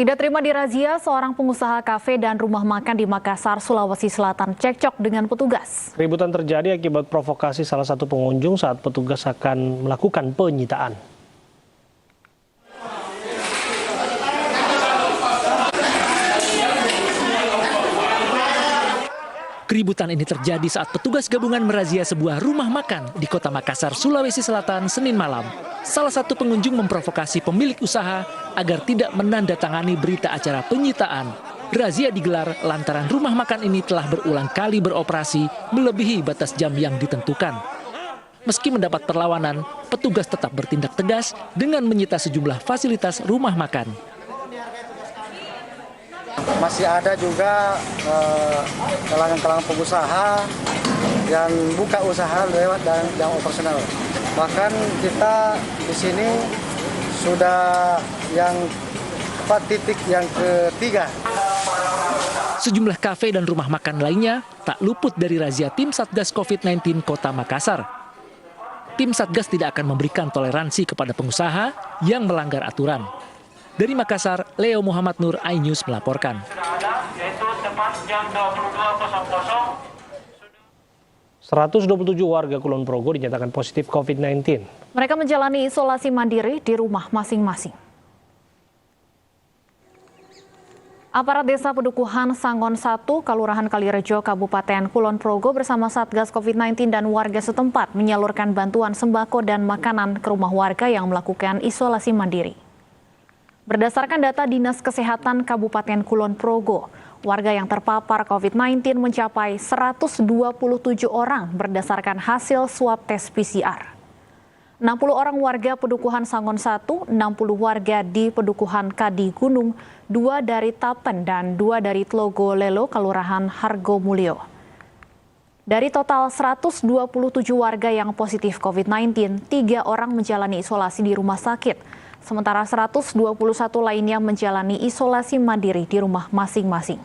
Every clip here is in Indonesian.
Tidak terima dirazia, seorang pengusaha kafe dan rumah makan di Makassar, Sulawesi Selatan cekcok dengan petugas. Keributan terjadi akibat provokasi salah satu pengunjung saat petugas akan melakukan penyitaan. Keributan ini terjadi saat petugas gabungan merazia sebuah rumah makan di kota Makassar, Sulawesi Selatan, Senin malam. Salah satu pengunjung memprovokasi pemilik usaha agar tidak menandatangani berita acara penyitaan. Razia digelar lantaran rumah makan ini telah berulang kali beroperasi melebihi batas jam yang ditentukan. Meski mendapat perlawanan, petugas tetap bertindak tegas dengan menyita sejumlah fasilitas rumah makan. Masih ada juga kalangan-kalangan pengusaha yang buka usaha lewat dan jam operasional. Bahkan kita di sini sudah yang 4 titik yang ketiga. Sejumlah kafe dan rumah makan lainnya tak luput dari razia tim Satgas COVID-19 Kota Makassar. Tim Satgas tidak akan memberikan toleransi kepada pengusaha yang melanggar aturan. Dari Makassar, Leo Muhammad Nur, iNews melaporkan. Yaitu tepat jam 22.00. 127 warga Kulon Progo dinyatakan positif COVID-19. Mereka menjalani isolasi mandiri di rumah masing-masing. Aparat Desa Pedukuhan Sangon 1, Kelurahan Kalirejo, Kabupaten Kulon Progo bersama Satgas COVID-19 dan warga setempat menyalurkan bantuan sembako dan makanan ke rumah warga yang melakukan isolasi mandiri. Berdasarkan data Dinas Kesehatan Kabupaten Kulon Progo, warga yang terpapar COVID-19 mencapai 127 orang berdasarkan hasil swab tes PCR. 60 orang warga Pedukuhan Sangon 1, 60 warga di Pedukuhan Kadi Gunung, 2 dari Tapen dan 2 dari Tlogo Lelo, Kelurahan Hargo Mulyo. Dari total 127 warga yang positif COVID-19, 3 orang menjalani isolasi di rumah sakit. Sementara 121 lainnya menjalani isolasi mandiri di rumah masing-masing.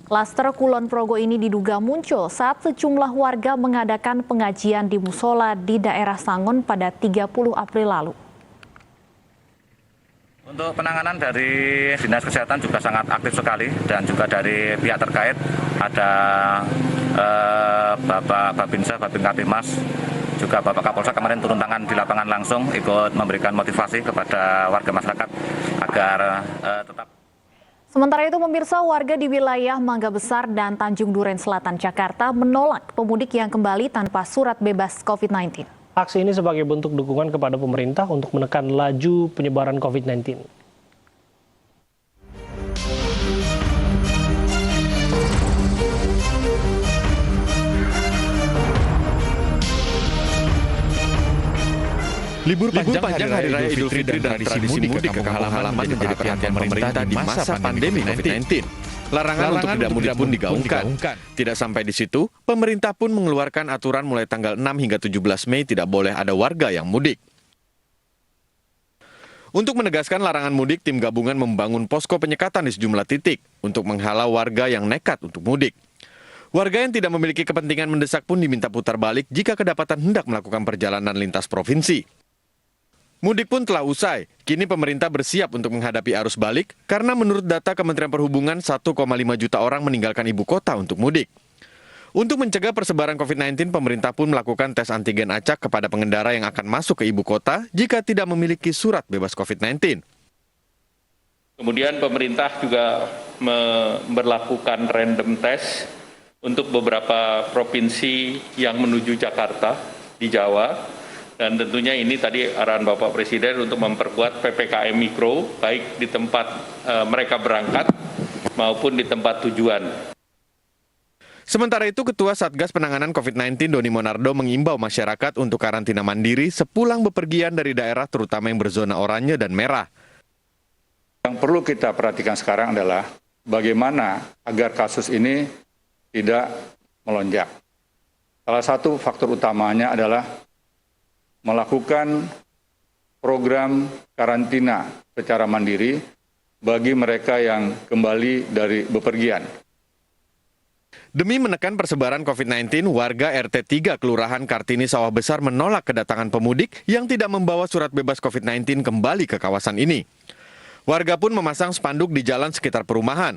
Klaster Kulon Progo ini diduga muncul saat sejumlah warga mengadakan pengajian di musola di daerah Sangon pada 30 April lalu. Untuk penanganan dari Dinas Kesehatan juga sangat aktif sekali dan juga dari pihak terkait ada Bapak Babinsa, Babin Kaptimas, juga Bapak Kapolsek kemarin turun tangan di lapangan langsung ikut memberikan motivasi kepada warga masyarakat agar tetap. Sementara itu pemirsa, warga di wilayah Mangga Besar dan Tanjung Duren Selatan Jakarta menolak pemudik yang kembali tanpa surat bebas COVID-19. Aksi ini sebagai bentuk dukungan kepada pemerintah untuk menekan laju penyebaran COVID-19. Libur panjang Hari Raya Idul Fitri dan tradisi mudik ke kampung halaman menjadi perhatian pemerintah di masa pandemi COVID-19. Larangan untuk tidak mudik pun digaungkan. Tidak sampai di situ, pemerintah pun mengeluarkan aturan mulai tanggal 6 hingga 17 Mei tidak boleh ada warga yang mudik. Untuk menegaskan larangan mudik, tim gabungan membangun posko penyekatan di sejumlah titik untuk menghalau warga yang nekat untuk mudik. Warga yang tidak memiliki kepentingan mendesak pun diminta putar balik jika kedapatan hendak melakukan perjalanan lintas provinsi. Mudik pun telah usai. Kini pemerintah bersiap untuk menghadapi arus balik karena menurut data Kementerian Perhubungan 1,5 juta orang meninggalkan ibu kota untuk mudik. Untuk mencegah persebaran COVID-19, pemerintah pun melakukan tes antigen acak kepada pengendara yang akan masuk ke ibu kota jika tidak memiliki surat bebas COVID-19. Kemudian pemerintah juga memberlakukan random test untuk beberapa provinsi yang menuju Jakarta di Jawa. Dan tentunya ini tadi arahan Bapak Presiden untuk memperkuat PPKM Mikro, baik di tempat mereka berangkat maupun di tempat tujuan. Sementara itu, Ketua Satgas Penanganan COVID-19 Doni Monardo mengimbau masyarakat untuk karantina mandiri sepulang bepergian dari daerah terutama yang berzona oranye dan merah. Yang perlu kita perhatikan sekarang adalah bagaimana agar kasus ini tidak melonjak. Salah satu faktor utamanya adalah melakukan program karantina secara mandiri bagi mereka yang kembali dari bepergian. Demi menekan persebaran COVID-19, warga RT 3 Kelurahan Kartini Sawah Besar menolak kedatangan pemudik yang tidak membawa surat bebas COVID-19 kembali ke kawasan ini. Warga pun memasang spanduk di jalan sekitar perumahan.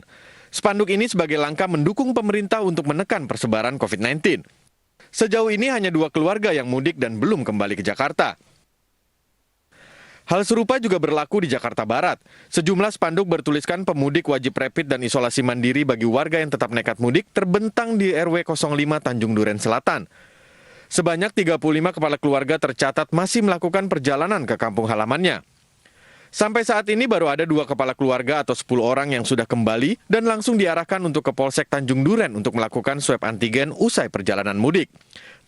Spanduk ini sebagai langkah mendukung pemerintah untuk menekan persebaran COVID-19. Sejauh ini hanya 2 keluarga yang mudik dan belum kembali ke Jakarta. Hal serupa juga berlaku di Jakarta Barat. Sejumlah spanduk bertuliskan pemudik wajib rapid dan isolasi mandiri bagi warga yang tetap nekat mudik terbentang di RW 05 Tanjung Duren Selatan. Sebanyak 35 kepala keluarga tercatat masih melakukan perjalanan ke kampung halamannya. Sampai saat ini baru ada 2 kepala keluarga atau 10 orang yang sudah kembali dan langsung diarahkan untuk ke Polsek Tanjung Duren untuk melakukan swab antigen usai perjalanan mudik.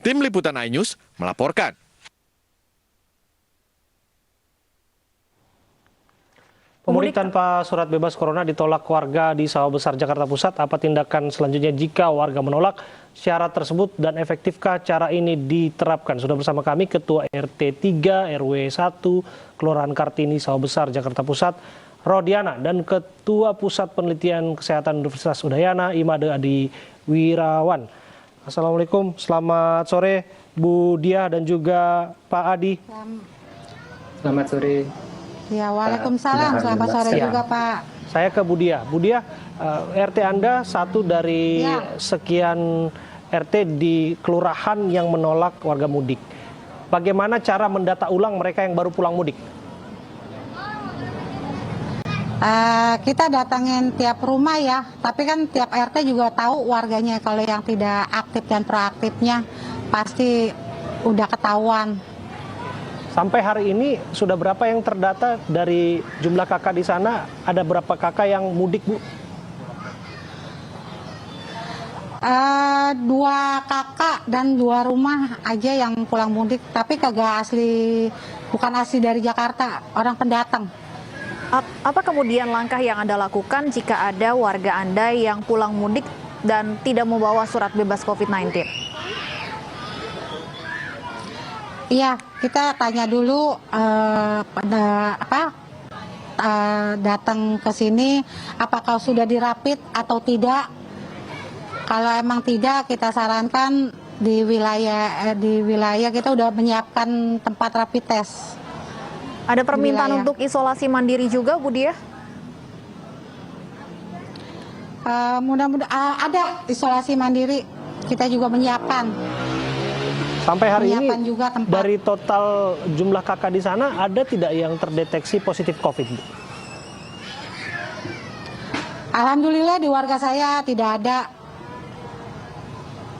Tim Liputan iNews melaporkan. Pemudik tanpa surat bebas corona ditolak warga di Sawah Besar, Jakarta Pusat. Apa tindakan selanjutnya jika warga menolak syarat tersebut dan efektifkah cara ini diterapkan? Sudah bersama kami Ketua RT 3 RW 1 Kelurahan Kartini, Sawah Besar, Jakarta Pusat, Rodiana, dan Ketua Pusat Penelitian Kesehatan Universitas Udayana, Imade Adi Wirawan. Assalamualaikum, selamat sore Bu Diah dan juga Pak Adi. Selamat sore. Ya, waalaikumsalam. Selamat sore juga, Pak. Saya ke Bu Diah. Bu Diah, RT Anda satu dari sekian RT di kelurahan yang menolak warga mudik. Bagaimana cara mendata ulang mereka yang baru pulang mudik? Kita datangin tiap rumah ya, tapi kan tiap RT juga tahu warganya. Kalau yang tidak aktif dan proaktifnya pasti udah ketahuan. Sampai hari ini sudah berapa yang terdata dari jumlah kakak di sana? Ada berapa kakak yang mudik, Bu? 2 kakak dan 2 rumah aja yang pulang mudik, tapi kagak asli, bukan asli dari Jakarta, orang pendatang. Apa kemudian langkah yang Anda lakukan jika ada warga Anda yang pulang mudik dan tidak membawa surat bebas COVID-19? Iya, kita tanya dulu datang ke sini apakah sudah dirapid atau tidak. Kalau emang tidak, kita sarankan di wilayah kita udah menyiapkan tempat rapid test. Ada permintaan untuk isolasi mandiri juga, Bu Diah? Mudah-mudahan ada isolasi mandiri, kita juga menyiapkan. Sampai hari ini juga dari total jumlah kakak di sana ada tidak yang terdeteksi positif COVID, Bu? Alhamdulillah di warga saya tidak ada.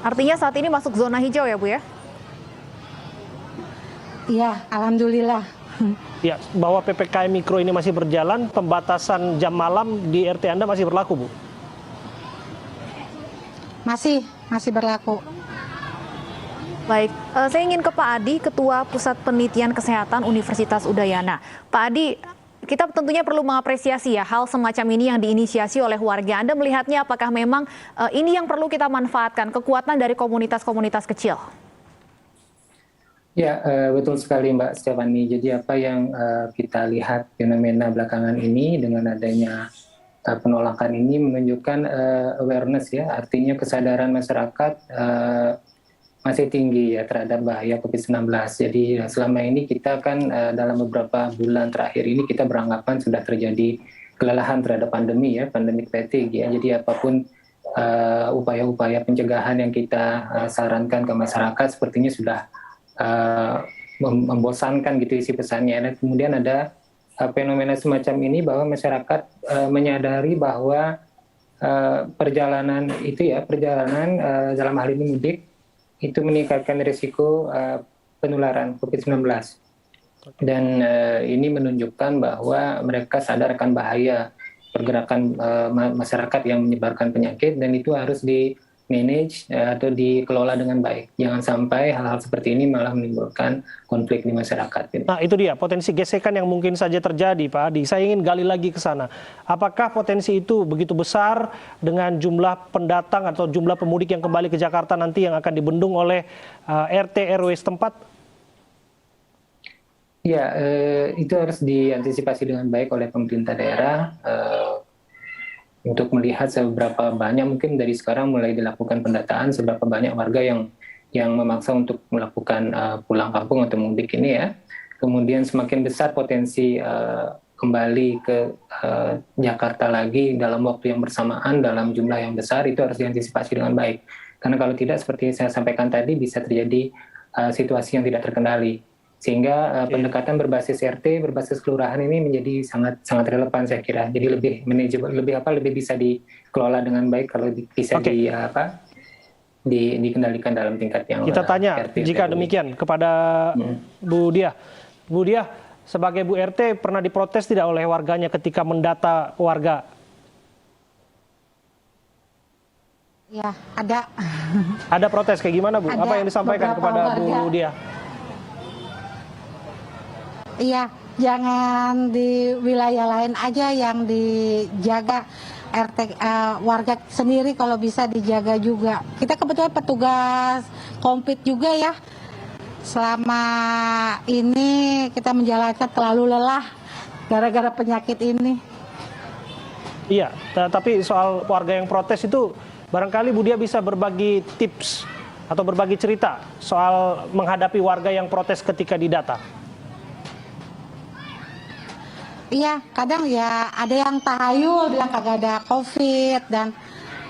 Artinya saat ini masuk zona hijau ya, Bu ya? Iya, alhamdulillah. Ya, bahwa PPKM Mikro ini masih berjalan, pembatasan jam malam di RT Anda masih berlaku, Bu? Masih berlaku. Baik, saya ingin ke Pak Adi, Ketua Pusat Penelitian Kesehatan Universitas Udayana. Pak Adi, kita tentunya perlu mengapresiasi ya hal semacam ini yang diinisiasi oleh warga. Anda melihatnya apakah memang ini yang perlu kita manfaatkan, kekuatan dari komunitas-komunitas kecil? Ya, betul sekali Mbak Stefani. Jadi apa yang kita lihat fenomena belakangan ini dengan adanya penolakan ini menunjukkan awareness ya, artinya kesadaran masyarakat masih tinggi ya terhadap bahaya COVID-19. Jadi selama ini kita kan dalam beberapa bulan terakhir ini kita beranggapan sudah terjadi kelelahan terhadap pandemi ya, pandemic fatigue ya. Jadi apapun upaya-upaya pencegahan yang kita sarankan ke masyarakat sepertinya sudah membosankan gitu isi pesannya. Dan kemudian ada fenomena semacam ini bahwa masyarakat menyadari bahwa perjalanan dalam hal ini mudik itu meningkatkan risiko penularan COVID-19. Dan ini menunjukkan bahwa mereka sadar akan bahaya pergerakan masyarakat yang menyebarkan penyakit dan itu harus di-manage atau dikelola dengan baik. Jangan sampai hal-hal seperti ini malah menimbulkan konflik di masyarakat. Nah itu dia, potensi gesekan yang mungkin saja terjadi Pak Adi. Saya ingin gali lagi ke sana. Apakah potensi itu begitu besar dengan jumlah pendatang atau jumlah pemudik yang kembali ke Jakarta nanti yang akan dibendung oleh RT RW setempat? Ya, itu harus diantisipasi dengan baik oleh pemerintah daerah untuk melihat seberapa banyak mungkin dari sekarang mulai dilakukan pendataan seberapa banyak warga yang memaksa untuk melakukan pulang kampung atau mudik ini ya. Kemudian semakin besar potensi kembali ke Jakarta lagi dalam waktu yang bersamaan dalam jumlah yang besar, itu harus diantisipasi dengan baik. Karena kalau tidak, seperti saya sampaikan tadi, bisa terjadi situasi yang tidak terkendali. Sehingga pendekatan berbasis RT, berbasis kelurahan ini menjadi sangat relevan saya kira. Jadi lebih manajebil, lebih bisa dikelola dengan baik kalau bisa dikendalikan dalam tingkat yang kita tanya RT, jika demikian kepada Bu Diah. Bu Diah, sebagai Bu RT pernah diprotes tidak oleh warganya ketika mendata warga? Ya, ada. Ada protes kayak gimana, Bu? Ada apa yang disampaikan kepada warga. Bu Diah? Iya, jangan di wilayah lain aja yang dijaga, RT warga sendiri kalau bisa dijaga juga. Kita kebetulan petugas Kompit juga ya. Selama ini kita menjalankan terlalu lelah gara-gara penyakit ini. Iya, tapi soal warga yang protes itu barangkali Bu Diah bisa berbagi tips atau berbagi cerita soal menghadapi warga yang protes ketika didata. Iya, kadang ya ada yang tahayul bilang kagak ada COVID, dan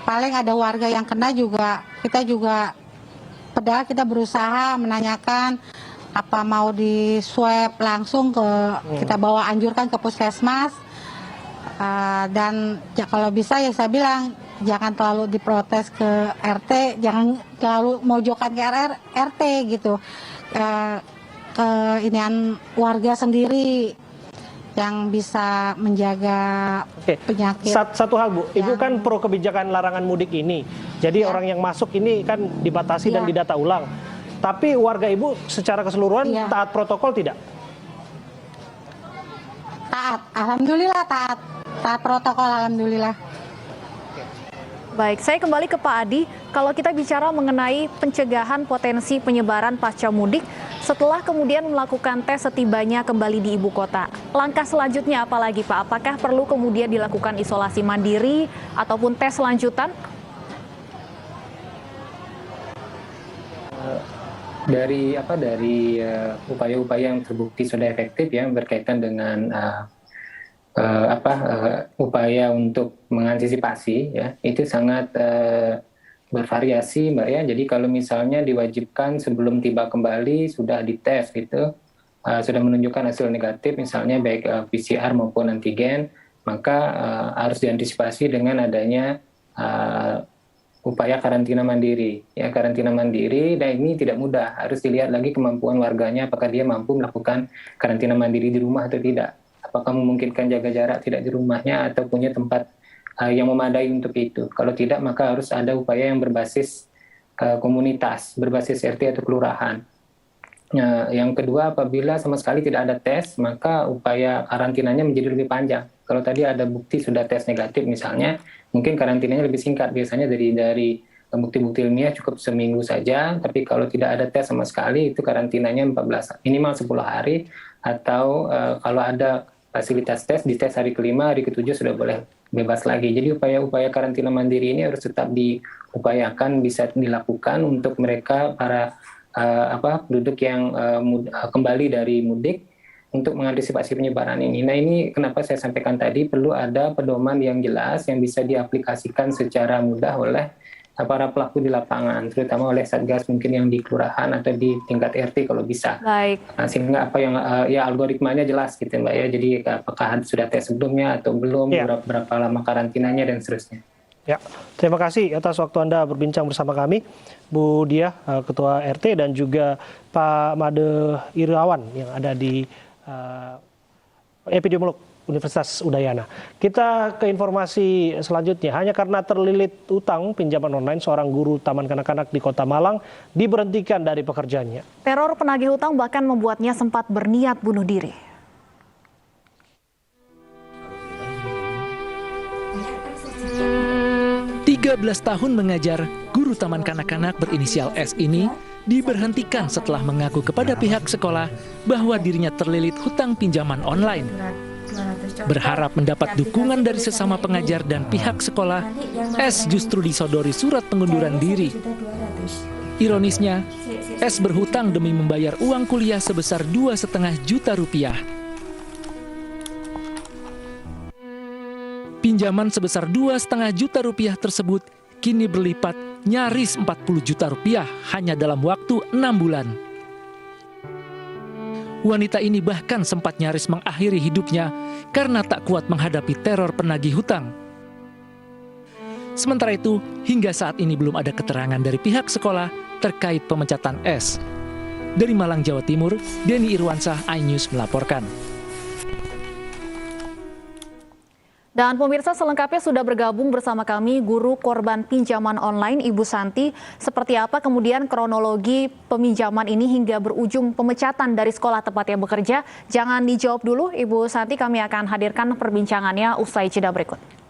paling ada warga yang kena juga. Kita juga, padahal kita berusaha menanyakan apa mau di swab langsung kita bawa anjurkan ke puskesmas. Dan ya, kalau bisa ya saya bilang jangan terlalu diprotes ke RT, jangan terlalu mojokan ke RT gitu. Ke inian warga sendiri yang bisa menjaga penyakit. Satu hal, Bu, Ibu kan pro kebijakan larangan mudik ini. Jadi orang yang masuk ini kan dibatasi dan didata ulang. Tapi warga Ibu secara keseluruhan taat protokol tidak? Taat, alhamdulillah taat. Taat protokol, alhamdulillah. Baik, saya kembali ke Pak Adi. Kalau kita bicara mengenai pencegahan potensi penyebaran pasca mudik, setelah kemudian melakukan tes setibanya kembali di ibu kota, langkah selanjutnya apa lagi, Pak? Apakah perlu kemudian dilakukan isolasi mandiri ataupun tes lanjutan? Dari upaya-upaya yang terbukti sudah efektif ya berkaitan dengan upaya untuk mengantisipasi ya, itu sangat bervariasi, Mbak ya. Jadi kalau misalnya diwajibkan sebelum tiba kembali sudah dites gitu, sudah menunjukkan hasil negatif misalnya baik PCR maupun antigen, maka harus diantisipasi dengan adanya upaya karantina mandiri. Ya, karantina mandiri, dan ini tidak mudah, harus dilihat lagi kemampuan warganya apakah dia mampu melakukan karantina mandiri di rumah atau tidak. Apakah memungkinkan jaga jarak tidak di rumahnya atau punya tempat yang memadai untuk itu. Kalau tidak, maka harus ada upaya yang berbasis komunitas, berbasis RT atau kelurahan. Yang kedua, apabila sama sekali tidak ada tes, maka upaya karantinanya menjadi lebih panjang. Kalau tadi ada bukti sudah tes negatif misalnya, mungkin karantinanya lebih singkat. Biasanya dari bukti-bukti ilmiah cukup seminggu saja, tapi kalau tidak ada tes sama sekali, itu karantinanya 14, minimal 10 hari, atau kalau ada fasilitas tes, di tes hari ke-5, hari ke-7 sudah boleh bebas lagi. Jadi upaya-upaya karantina mandiri ini harus tetap diupayakan, bisa dilakukan untuk mereka para penduduk yang kembali dari mudik untuk mengantisipasi penyebaran ini. Nah, ini kenapa saya sampaikan tadi perlu ada pedoman yang jelas yang bisa diaplikasikan secara mudah oleh para pelaku di lapangan, terutama oleh Satgas mungkin yang di kelurahan atau di tingkat RT kalau bisa. Baik. Nah, sehingga apa yang algoritmanya jelas gitu Mbak ya. Jadi apakah sudah tes sebelumnya atau belum, berapa lama karantinanya dan seterusnya. Ya, terima kasih atas waktu Anda berbincang bersama kami, Bu Diah, Ketua RT, dan juga Pak Made Irawan yang ada di epidemiolog Universitas Udayana. Kita ke informasi selanjutnya. Hanya karena terlilit utang pinjaman online, seorang guru taman kanak-kanak di Kota Malang diberhentikan dari pekerjaannya. Teror penagih hutang bahkan membuatnya sempat berniat bunuh diri. Tiga 13 tahun mengajar, guru taman kanak-kanak berinisial S ini diberhentikan setelah mengaku kepada pihak sekolah bahwa dirinya terlilit hutang pinjaman online. Berharap mendapat dukungan dari sesama pengajar dan pihak sekolah, S justru disodori surat pengunduran diri. Ironisnya, S berhutang demi membayar uang kuliah sebesar 2,5 juta rupiah. Pinjaman sebesar 2,5 juta rupiah tersebut kini berlipat nyaris 40 juta rupiah hanya dalam waktu 6 bulan. Wanita ini bahkan sempat nyaris mengakhiri hidupnya karena tak kuat menghadapi teror penagih hutang. Sementara itu, hingga saat ini belum ada keterangan dari pihak sekolah terkait pemecatan S. Dari Malang, Jawa Timur, Denny Irwansah, iNews melaporkan. Dan pemirsa, selengkapnya sudah bergabung bersama kami guru korban pinjaman online Ibu Santi. Seperti apa kemudian kronologi peminjaman ini hingga berujung pemecatan dari sekolah tempatnya bekerja? Jangan dijawab dulu Ibu Santi, kami akan hadirkan perbincangannya usai jeda berikut.